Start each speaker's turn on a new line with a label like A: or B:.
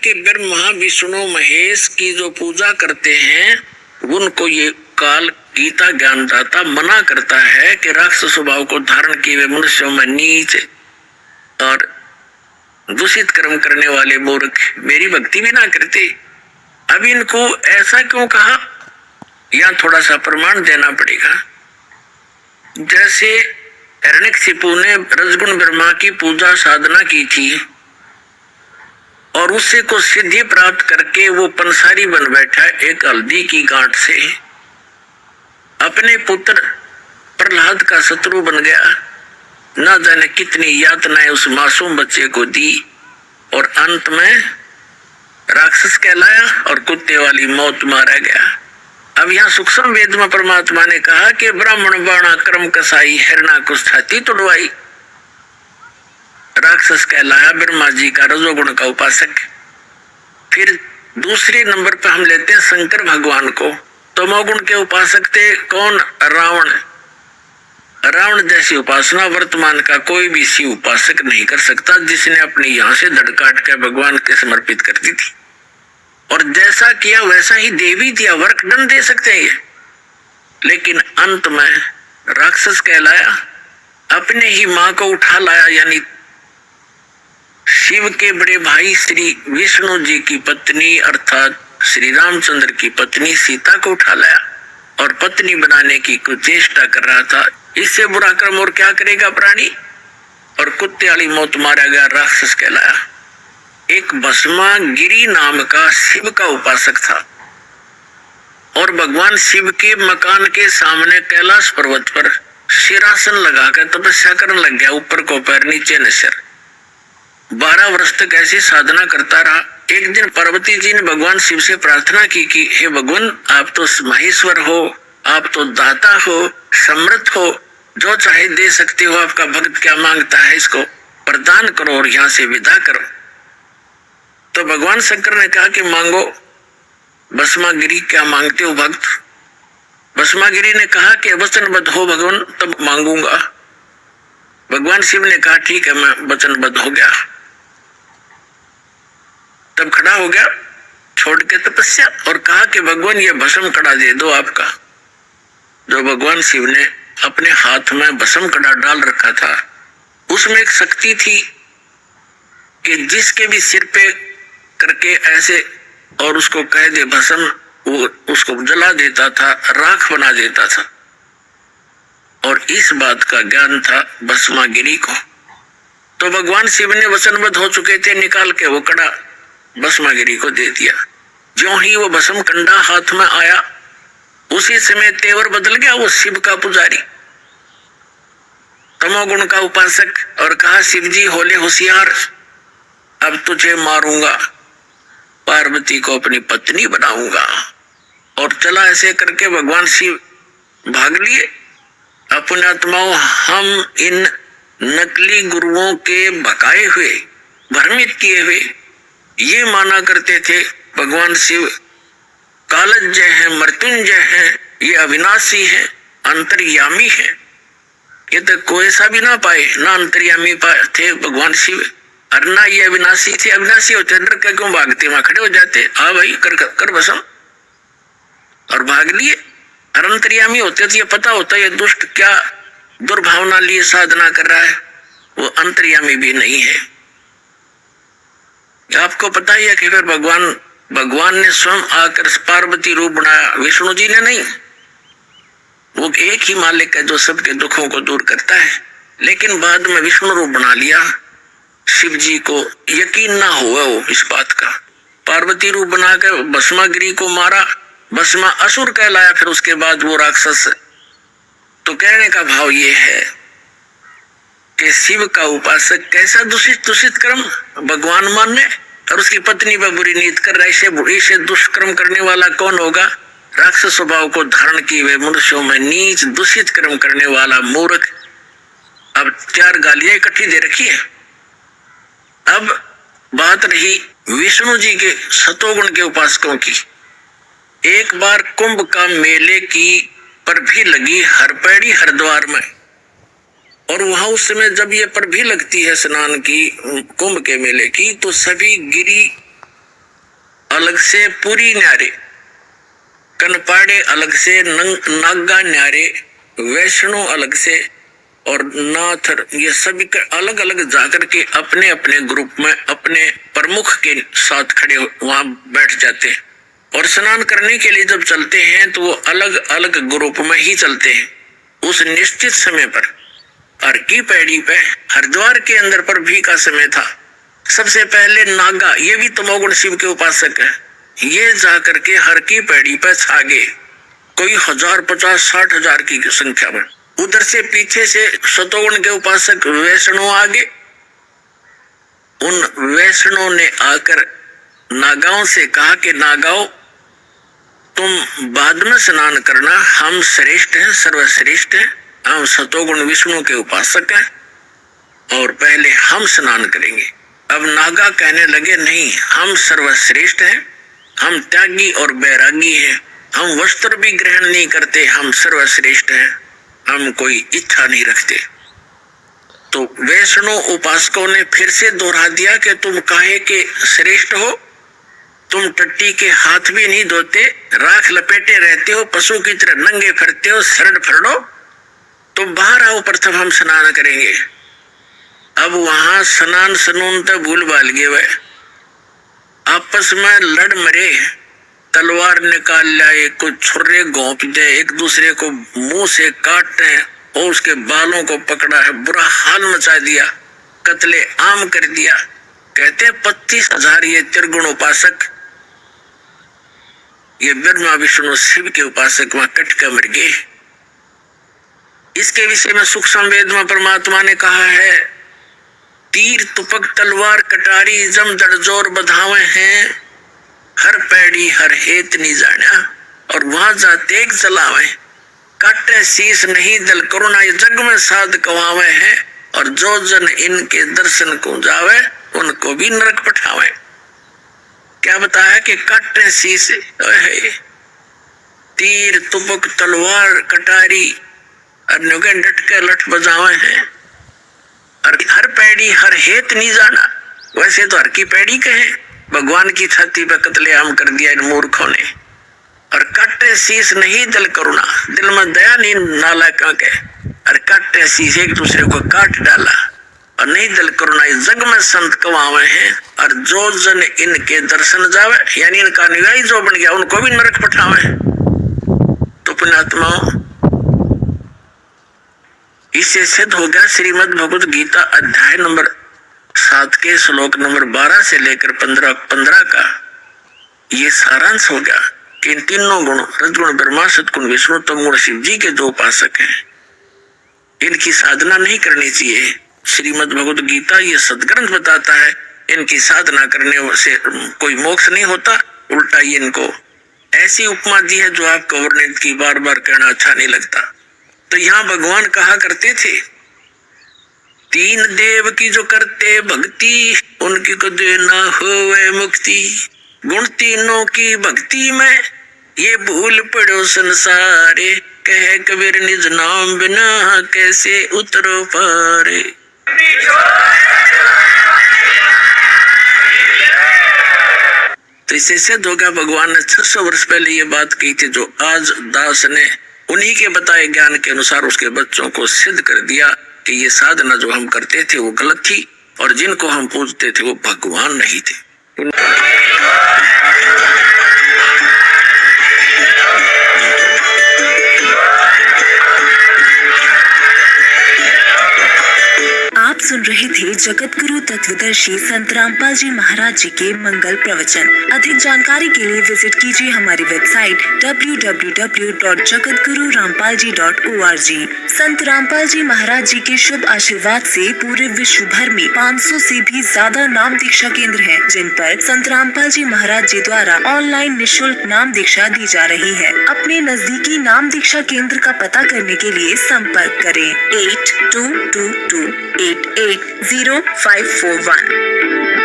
A: कि ब्रह्मा विष्णु महेश की जो पूजा करते हैं उनको ये काल गीता ज्ञानदाता मना करता है कि राक्षस स्वभाव को धारण किए हुए मनुष्यों में नीच और दूषित कर्म करने वाले मूर्ख मेरी भक्ति भी ना करते। अब इनको ऐसा क्यों कहा, यहाँ थोड़ा सा प्रमाण देना पड़ेगा। जैसे हिरण्यकशिपु ने रजगुण ब्रह्मा की पूजा साधना की थी और उससे को सिद्धि प्राप्त करके वो पंसारी बन बैठा एक हल्दी की गांठ से, अपने पुत्र प्रहलाद का शत्रु बन गया, न जाने कितनी यातनाएं उस मासूम बच्चे को दी और अंत में राक्षस कहलाया और कुत्ते वाली मौत मारा गया। अब यहाँ सूक्ष्म वेद में परमात्मा ने कहा कि ब्राह्मण बाणा कर्म कसाई हिरणा कुछ छाती तुड़वाई, राक्षस कहलाया ब्रह्मा जी का रजोगुण का उपासक। फिर दूसरे नंबर पर हम लेते हैं शंकर भगवान को, तमोगुण के उपासक थे कौन, रावण। रावण जैसी उपासना वर्तमान का कोई भी शिव उपासक नहीं कर सकता, जिसने अपने यहाँ से धड़ काट के भगवान के समर्पित कर दी थी और जैसा किया वैसा ही दे भी दिया, वर्कडन दे सकते हैं ये। लेकिन अंत में राक्षस कहलाया, अपने ही मां को उठा लाया, यानी शिव के बड़े भाई श्री विष्णु जी की पत्नी अर्थात श्री रामचंद्र की पत्नी सीता को उठा लाया और पत्नी बनाने की कुछ चेष्टा कर रहा था। इससे बुरा कर्म और क्या करेगा प्राणी, और कुत्ते वाली मौत मारा गया, राक्षस कहलाया। एक भस्मागिरी नाम का शिव का उपासक था और भगवान शिव के मकान के सामने कैलाश पर्वत पर सिरासन लगाकर तपस्या करने लग गया, ऊपर को पैर नीचे नशर। 12 वर्ष तक ऐसी साधना करता रहा। एक दिन पार्वती जी ने भगवान शिव से प्रार्थना की कि हे भगवान, आप तो महेश्वर हो, आप तो दाता हो, समर्थ हो, जो चाहे दे सकते हो, आपका भक्त क्या मांगता है इसको प्रदान करो और यहाँ से विदा करो। तो भगवान शंकर ने कहा कि मांगो। भस्मागिरी क्या मांगते हो भक्त? भस्मागिरी ने कहा कि वचनबद्ध हो भगवान तब मांगूंगा। भगवान शिव ने कहा ठीक है, मैं वचनबद्ध हो गया। तब खड़ा हो गया छोड़ के तपस्या और कहा कि भगवान ये भस्म कड़ा दे दो आपका। जो भगवान शिव ने अपने हाथ में भस्म कड़ा डाल रखा था, उसमें एक शक्ति थी कि जिसके भी सिर पे करके ऐसे और उसको कह दे भस्म, वो उसको जला देता था, राख बना देता था। और इस बात का ज्ञान था भस्मागिरी को। तो भगवान शिव ने वचनबद्ध हो चुके थे, निकाल के वो कड़ा भस्मागिरी को दे दिया। ज्यों ही वो भस्म कंडा हाथ में आया, उसी समय तेवर बदल गया। वो शिव का पुजारी, तमोगुण का उपासक, और कहा शिव जी होले होशियार, अब तुझे मारूंगा, पार्वती को अपनी पत्नी बनाऊंगा। और चला ऐसे करके भगवान शिव भाग लिए। अपने आत्माओं, हम इन नकली गुरुओं के भकाए हुए, भ्रमित किए हुए ये माना करते थे भगवान शिव कालज्जय है, मृत्युंजय है, ये अविनाशी है, अंतर्यामी है। ये तो कोई सा भी ना पाए, ना अंतर्यामी थे भगवान शिव और ना ये अविनाशी थे। अविनाशी होते डर के क्यों भागते, वहां खड़े हो जाते, हाँ भाई कर भस्म, और भाग लिए। और अंतर्यामी होते तो ये पता होता ये दुष्ट क्या दुर्भावना लिए साधना कर रहा है, वो अंतर्यामी भी नहीं है। आपको पता ही है कि फिर भगवान ने स्वयं आकर पार्वती रूप बनाया, विष्णु जी ने नहीं। वो एक ही मालिक है जो सबके दुखों को दूर करता है, लेकिन बाद में विष्णु रूप बना लिया। शिव जी को यकीन ना हुआ वो इस बात का, पार्वती रूप बनाकर भस्मागिरी को मारा, भस्मा असुर कहलाया। फिर उसके बाद वो राक्षस। तो कहने का भाव ये है कि शिव का उपासक कैसा दूषित कर्म भगवान मानने और उसकी पत्नी पर बुरी नीत कर रहा है, इसे दुष्कर्म करने वाला कौन होगा? राक्षस स्वभाव को धारण किए हुए मनुष्यों में नीच दूषित कर्म करने वाला मूर्ख। अब 4 गालियां इकट्ठी दे रखी है। अब बात रही विष्णु जी के सतोगुण के उपासकों की। एक बार कुंभ का मेले की पर भी लगी हरपैड़ी हरिद्वार में, और वहां उस समय जब ये पर भी लगती है स्नान की कुंभ के मेले की, तो सभी गिरी से पूरी न्यारे, कनपाड़े अलग से, नागा न्यारे, वैष्णो अलग से और नाथर, ये सभी अलग अलग जाकर के अपने अपने ग्रुप में अपने प्रमुख के साथ खड़े वहां बैठ जाते हैं। और स्नान करने के लिए जब चलते हैं तो वो अलग अलग ग्रुप में ही चलते हैं। उस निश्चित समय पर हर की पैड़ी पे हरिद्वार के अंदर पर भी का समय था। सबसे पहले नागा, ये भी तमोगुण शिव के उपासक है, ये जाकर के हर की पैड़ी पे छागे, कोई 1000, 50, 60 हजार की संख्या में। उधर से पीछे से सतोगुण के उपासक वैष्णो आगे, उन वैष्णो ने आकर नागाओं से कहा कि नागाओं तुम बाद में स्नान करना, हम श्रेष्ठ हैं, सर्वश्रेष्ठ हैं, हम सतोगुण विष्णु के उपासक हैं और पहले हम स्नान करेंगे। अब नागा कहने लगे नहीं, हम सर्वश्रेष्ठ हैं, हम त्यागी और बैरागी हैं, हम वस्त्र भी ग्रहण नहीं करते, हम सर्वश्रेष्ठ हैं, हम कोई इच्छा नहीं रखते। तो वैष्णो उपासकों ने फिर से दोहरा दिया कि तुम काहे के श्रेष्ठ हो, तुम टट्टी के हाथ भी नहीं धोते, राख लपेटे रहते हो, पशु की तरह नंगे फिरते हो, शरण फरड़ो, तुम बाहर आओ, प्रथम हम स्नान करेंगे। अब वहां स्नान सनून तो भूल भाल गए, वे आपस में लड़ मरे, तलवार निकाल लाए, कोई छुर्रे घोंप दे, एक दूसरे को मुंह से काटते हैं और उसके बालों को पकड़ा है, बुरा हाल मचा दिया, कत्ले आम कर दिया। कहते 25,000 ये त्रिगुण उपासक, ये ब्रह्मा विष्णु शिव के उपासक वहां कट कर मर गए। इसके विषय में सूक्ष्म वेद में परमात्मा ने कहा है, तीर तुपक तलवार कटारी जम जड़जोर बधावे हैं, हर पैड़ी हर हेत नहीं जाना, और वहां जाते एक चलावे, काटे शीश नहीं दल करुणा, ये जग में साध कवावे हैं, और जो जन इनके दर्शन को जावे उनको भी नरक पठावे। क्या बताया कि काटे शीश, तीर तुपक तलवार कटारी और डट के लठ बजावे हैं, और हर पैड़ी हर हेत नहीं जाना। वैसे तो हर की पैड़ी कहे, भगवान की छाती पर कत्लेआम कर दिया इन मूर्खों ने। और काटे शीश नहीं दल करुणा, दिल में दया नहीं नालायकों के, और काटे शीश एक दूसरे को काट डाला, और नहीं दल करुणा जग में संत कवावे हैं, और जो जन इनके दर्शन जावे, यानी इनका अनुयायी जो बन गया उनको भी नरक पठावे। तो पुण्यात्माओं, इससे सिद्ध हो गया श्रीमद् भगवद गीता अध्याय नंबर 7 के श्लोक नंबर 12 से लेकर 15 का ये सारांश हो गया कि इन तीनों गुण, रजगुण ब्रह्मा, सतगुण विष्णु, तमगुण शिव जी के जो उपासक हैं, इनकी साधना नहीं करनी चाहिए। श्रीमद् भगवद गीता ये सदग्रंथ बताता है, इनकी साधना करने से कोई मोक्ष नहीं होता, उल्टा ये इनको ऐसी उपमा दी है जो आपको वर्णित की बार बार कहना अच्छा नहीं लगता। तो यहाँ भगवान कहा करते थे, तीन देव की जो करते भक्ति, उनकी को देना होवे मुक्ति, गुण तीनों की भक्ति में ये भूल पड़ो संसारे, कह कबीर निज नाम बिना कैसे उतरो पारे। तो इससे सिद्ध होगा भगवान ने 600 वर्ष पहले ये बात कही थी, जो आज दास ने उन्हीं के बताए ज्ञान के अनुसार उसके बच्चों को सिद्ध कर दिया कि ये साधना जो हम करते थे वो गलत थी, और जिनको हम पूजते थे वो भगवान नहीं थे।
B: आप सुन रहे थे जगत गुरु तत्वदर्शी संत रामपाल जी महाराज जी के मंगल प्रवचन। अधिक जानकारी के लिए विजिट कीजिए हमारी वेबसाइट www.jagatgururampalji.org। संत रामपाल जी महाराज जी के शुभ आशीर्वाद से पूरे विश्व भर में 500 से भी ज्यादा नाम दीक्षा केंद्र हैं, जिन पर संत रामपाल जी महाराज जी द्वारा ऑनलाइन निःशुल्क नाम दीक्षा दी जा रही है। अपने नजदीकी नाम दीक्षा केंद्र का पता करने के लिए संपर्क करें 8222880541।